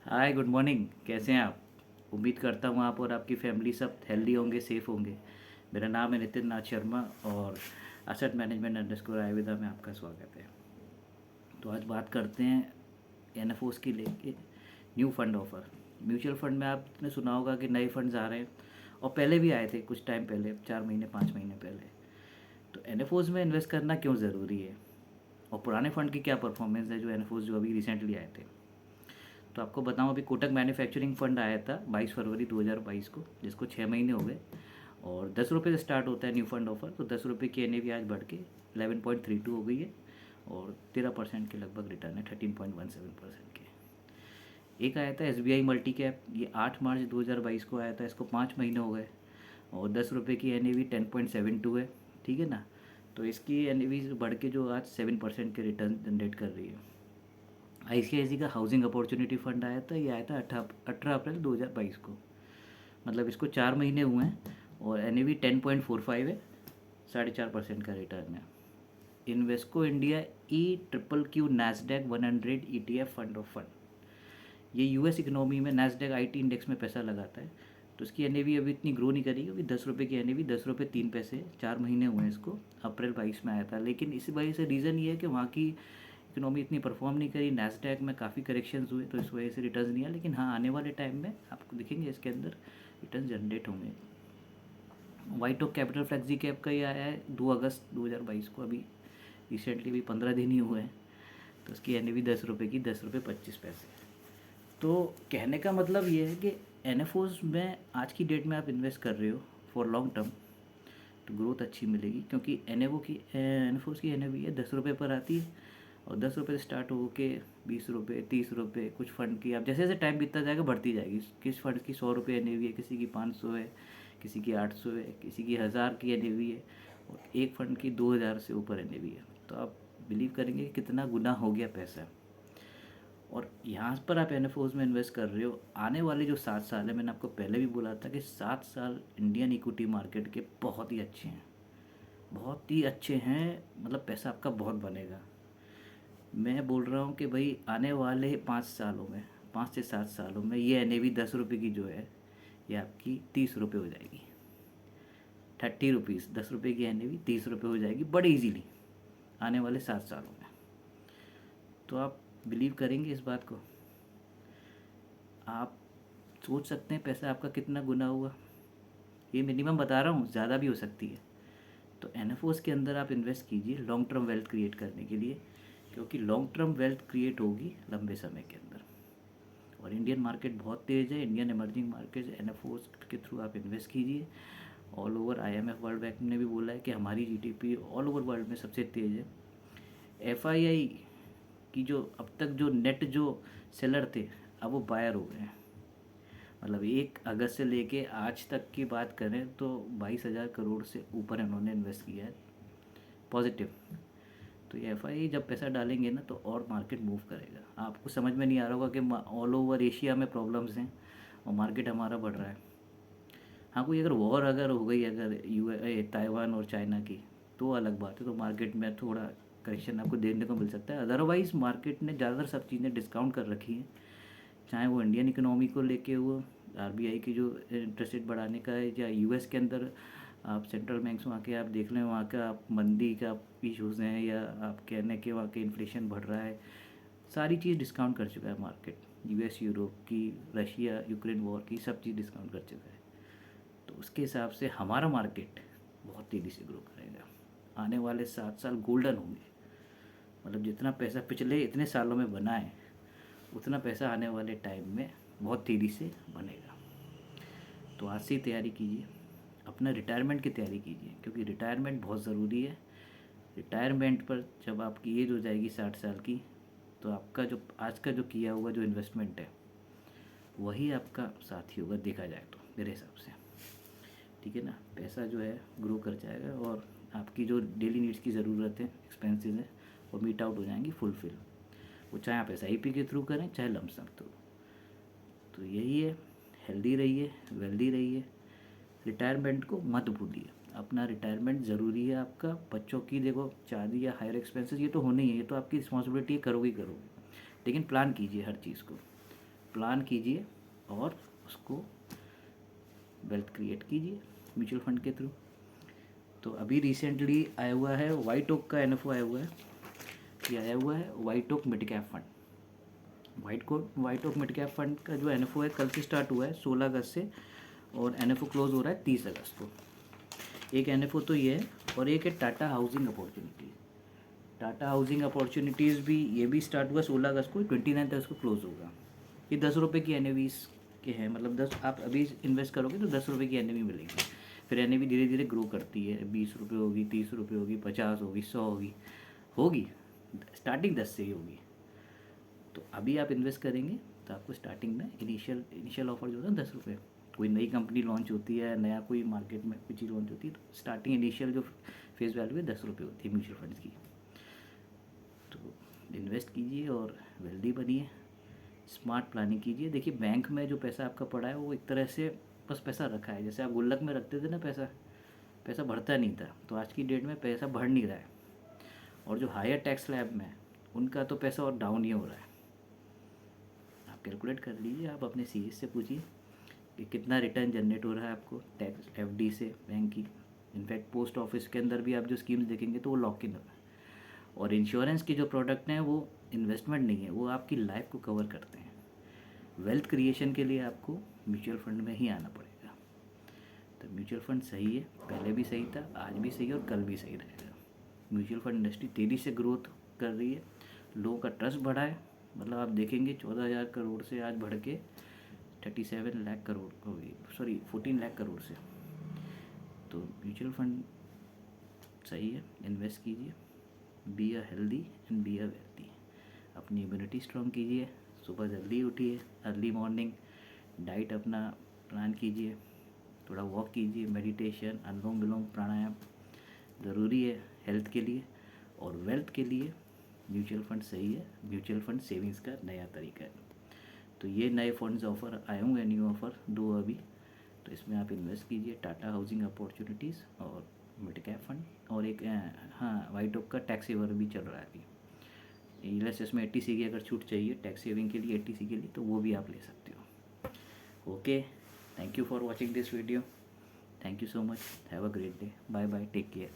हाय, good morning. कैसे हैं आप? उम्मीद करता हूँ आप और आपकी फैमिली सब हेल्दी होंगे, सेफ़ होंगे। मेरा नाम है नितिन नाथ शर्मा और असेट मैनेजमेंट अंडरस्कोर आयुर्वेदा में आपका स्वागत है। तो आज बात करते हैं एनएफओस की लेके new fund offer. Mutual fund में आपने सुना होगा कि नए फंड्स आ रहे हैं और पहले भी आए थे कुछ टाइम पहले, 4 महीने 5 महीने पहले। तो एनएफओस में इन्वेस्ट करना क्यों ज़रूरी है और पुराने फंड की क्या परफॉर्मेंस है जो एनएफओस जो अभी रिसेंटली आए थे। तो आपको बताऊं, अभी कोटक मैन्युफैक्चरिंग फ़ंड आया था 22 फरवरी 2022 को, जिसको 6 महीने हो गए और 10 रुपये से स्टार्ट होता है न्यू फंड ऑफर। तो 10 रुपये की एन आज बढ़ के 11.32 हो गई है और 13% के लगभग रिटर्न है, 13.17% के। एक आया था SBI मल्टी कैप, ये 8 मार्च 2022 को आया था, इसको 5 महीने हो गए और 10 रुपये की NAV 10.72 है। ठीक है ना। तो इसकी NAV बढ़ के जो आज 7% के रिटर्न जनरेट कर रही है। ICICI का हाउसिंग अपॉर्चुनिटी फंड आया था, ये आया था 18 अप्रैल 2022 को। मतलब इसको 4 महीने हुए हैं और NAV 10.45 है, 4.5% का रिटर्न है। Invesco India EQQQ Nasdaq 100 ETF fund of fund, ये US इकोनॉमी में नैस्डैक IT इंडेक्स में पैसा लगाता है। तो इसकी NAV अभी इतनी ग्रो नहीं करेगी, अभी 10 रुपये की NAV 10 रुपये 3 पैसे, 4 महीने हुए हैं इसको, अप्रैल 22 में आया था। लेकिन इसी वजह से रीज़न ये है कि वहाँ की इकोनॉमी इतनी परफॉर्म नहीं करी, नैस्डैक में काफ़ी करेक्शंस हुए, तो इस वजह से रिटर्न नहीं आया। लेकिन हाँ, आने वाले टाइम में आपको दिखेंगे इसके अंदर रिटर्न जनरेट होंगे। White of capital flexi cap का ये आया है 2 अगस्त 2022 को, अभी रिसेंटली भी 15 दिन ही हुए हैं। तो उसकी NAV 10 रुपये की 10 रुपये 25 पैसे। तो कहने का मतलब ये है कि NFOs में आज की डेट में आप इन्वेस्ट कर रहे हो फॉर लॉन्ग टर्म, तो ग्रोथ अच्छी मिलेगी, क्योंकि NFOs की NAV है 10 रुपये पर आती है और 10 रुपये से स्टार्ट हो के 20 रुपये 30 रुपये, कुछ फंड की आप जैसे जैसे टाइम बीतता जाएगा बढ़ती जाएगी। किस फंड की 100 रुपये NAV है, किसी की 500 है, किसी की 800 है, किसी की 1000 की NAV है और एक फ़ंड की 2000 से ऊपर NAV है। तो आप बिलीव करेंगे कि कितना गुना हो गया पैसा। और यहाँ पर आप NFOs में इन्वेस्ट कर रहे हो, आने वाले जो 7 साल है, मैंने आपको पहले भी बोला था कि 7 साल इंडियन इक्विटी मार्केट के बहुत ही अच्छे हैं, बहुत ही अच्छे हैं। मतलब पैसा आपका बहुत बनेगा। मैं बोल रहा हूँ कि भाई आने वाले 5 सालों में, 5 से 7 सालों में ये NAV 10 रुपये की जो है, ये आपकी 30 रुपये हो जाएगी। 30 रुपीज़, 10 रुपये की NAV 30 रुपये हो जाएगी बड़े इजीली आने वाले 7 सालों में। तो आप बिलीव करेंगे इस बात को? आप सोच सकते हैं पैसा आपका कितना गुना हुआ। ये मिनिमम बता रहा हूँ, ज़्यादा भी हो सकती है। तो NFOs के अंदर आप इन्वेस्ट कीजिए लॉन्ग टर्म वेल्थ क्रिएट करने के लिए, क्योंकि लॉन्ग टर्म वेल्थ क्रिएट होगी लंबे समय के अंदर। और इंडियन मार्केट बहुत तेज़ है, इंडियन एमर्जिंग मार्केट NFOs के थ्रू आप इन्वेस्ट कीजिए। All over IMF world bank ने भी बोला है कि हमारी GDP ऑल ओवर वर्ल्ड में सबसे तेज़ है। FII की जो अब तक जो नेट जो सेलर थे, अब वो बायर हो गए हैं। मतलब 1 अगस्त से लेके आज तक की बात करें तो 22,000 करोड़ से ऊपर इन्होंने इन्वेस्ट किया है पॉजिटिव। तो ये FII जब पैसा डालेंगे ना तो और मार्केट मूव करेगा। आपको समझ में नहीं आ रहा होगा कि ऑल ओवर एशिया में प्रॉब्लम्स हैं और मार्केट हमारा बढ़ रहा है। हाँ, कोई अगर वॉर अगर हो गई अगर ताइवान और चाइना की, तो अलग बात है, तो मार्केट में थोड़ा करेक्शन आपको देखने को मिल सकता है। अदरवाइज़ मार्केट ने ज़्यादातर सब चीज़ें डिस्काउंट कर रखी हैं, चाहे वो इंडियन इकोनॉमी को लेके हो, RBI की जो इंटरेस्ट रेट बढ़ाने का है, या US के अंदर आप सेंट्रल बैंक्स वहाँ के आप देख लें, वहाँ का आप मंदी का इशूज़ हैं, या आप कहने के वहाँ के इन्फ्लेशन बढ़ रहा है, सारी चीज़ डिस्काउंट कर चुका है मार्केट। US यूरोप की, रशिया यूक्रेन वॉर की, सब चीज़ डिस्काउंट कर चुका है। तो उसके हिसाब से हमारा मार्केट बहुत तेज़ी से ग्रो करेगा। आने वाले 7 साल गोल्डन होंगे। मतलब जितना पैसा पिछले इतने सालों में बना है, उतना पैसा आने वाले टाइम में बहुत तेज़ी से बनेगा। तो आज से ही तैयारी कीजिए, अपना रिटायरमेंट की तैयारी कीजिए, क्योंकि रिटायरमेंट बहुत ज़रूरी है। रिटायरमेंट पर जब आपकी एज हो जाएगी 60 साल की, तो आपका जो आज का जो किया हुआ जो इन्वेस्टमेंट है, वही आपका साथी होगा देखा जाए तो, मेरे हिसाब से। ठीक है ना। पैसा जो है ग्रो कर जाएगा और आपकी जो डेली नीड्स की ज़रूरतें, एक्सपेंसेस हैं, वो मीट आउट हो जाएंगी फुलफिल। वो चाहे आप SIP के थ्रू करें, चाहे लमसम थ्रू। तो यही है, हेल्दी रहिए, वेल्दी रहिए, रिटायरमेंट को मत भूलिए। अपना रिटायरमेंट ज़रूरी है आपका। बच्चों की देखो शादी या हायर एक्सपेंसेस, ये तो होने ही है, ये तो आपकी रिस्पॉन्सिबिलिटी है, करोगे ही करोगे। लेकिन प्लान कीजिए हर चीज़ को, प्लान कीजिए और उसको वेल्थ क्रिएट कीजिए म्यूचुअल फंड के थ्रू। तो अभी रिसेंटली आया हुआ है वाइट ओक का एनएफओ आया हुआ है, ये आया हुआ है White Oak mid cap fund. White Oak mid cap fund का जो एनएफओ है कल से स्टार्ट हुआ है 16 अगस्त से, और एनएफओ क्लोज हो रहा है 30 अगस्त को। एक एनएफओ तो ये है, और एक है Tata housing opportunities. Tata housing opportunities भी ये भी स्टार्ट हुआ 16 अगस्त को, 29 अगस्त को क्लोज होगा। ये 10 रुपये की एनएवीज के हैं, मतलब 10 आप अभी इन्वेस्ट करोगे तो 10 रुपये की एनएवी मिलेगी। फिर एनएवी धीरे धीरे ग्रो करती है, 20 रुपये होगी, 30 रुपये होगी, 50 होगी, 100 होगी, स्टार्टिंग 10 से ही होगी। तो अभी आप इन्वेस्ट करेंगे तो आपको स्टार्टिंग में इनिशियल ऑफर जो होता है 10 रुपये। कोई नई कंपनी लॉन्च होती है, नया कोई मार्केट में कोई चीज़ लॉन्च होती है, तो स्टार्टिंग इनिशियल जो फेस वैल्यू है 10 रुपये होती है म्यूचुअल फंड्स की। तो इन्वेस्ट कीजिए और वेल्दी बनिए, स्मार्ट प्लानिंग कीजिए। देखिए बैंक में जो पैसा आपका पड़ा है वो एक तरह से बस पैसा रखा है, जैसे आप गुल्लक में रखते थे ना पैसा बढ़ता नहीं था, तो आज की डेट में पैसा बढ़ नहीं रहा है। और जो हायर टैक्स स्लैब में है उनका तो पैसा और डाउन ही हो रहा है। आप कैलकुलेट कर लीजिए, आप अपने सीएस से पूछिए कि कितना रिटर्न जनरेट हो रहा है आपको टैक्स एफडी से बैंक की। इनफैक्ट पोस्ट ऑफिस के अंदर भी आप जो स्कीम्स देखेंगे तो वो लॉक इन है। और इंश्योरेंस के जो प्रोडक्ट हैं वो इन्वेस्टमेंट नहीं है, वो आपकी लाइफ को कवर करते हैं। वेल्थ क्रिएशन के लिए आपको म्यूचुअल फंड में ही आना पड़ेगा। तो म्यूचुअल फंड सही है, पहले भी सही था, आज भी सही है और कल भी सही रहेगा। म्यूचुअल फंड इंडस्ट्री तेज़ी से ग्रोथ कर रही है, लोगों का ट्रस्ट बढ़ा है। मतलब आप देखेंगे 14,000 करोड़ से आज बढ़ के 37 लाख करोड़ हो गई, सॉरी 14 लाख करोड़ से। तो म्यूचुअल फंड सही है, इन्वेस्ट कीजिए, be a healthy and be a wealthy. अपनी इम्यूनिटी स्ट्रॉन्ग कीजिए, सुबह जल्दी उठिए, अर्ली मॉर्निंग, डाइट अपना प्लान कीजिए, थोड़ा वॉक कीजिए, मेडिटेशन, अनुलोम विलोम, प्राणायाम ज़रूरी है हेल्थ के लिए। और वेल्थ के लिए म्यूचुअल फंड सही है, म्यूचुअल फंड सेविंग्स का नया तरीका है। तो ये नए फंड्स ऑफ़र आए होंगे, न्यू ऑफ़र 2 अभी, तो इसमें आप इन्वेस्ट कीजिए। टाटा हाउसिंग अपॉर्चुनिटीज़ और मिड कैप फंड, और एक हाँ वाइट ओक का टैक्स सेवर भी चल रहा है अभी। ELSS में 80C की अगर छूट चाहिए टैक्स सेविंग के लिए, 80C के लिए, तो वो भी आप ले सकते हो। Okay, thank you for watching this video, thank you so much, have a great day, bye bye, take care.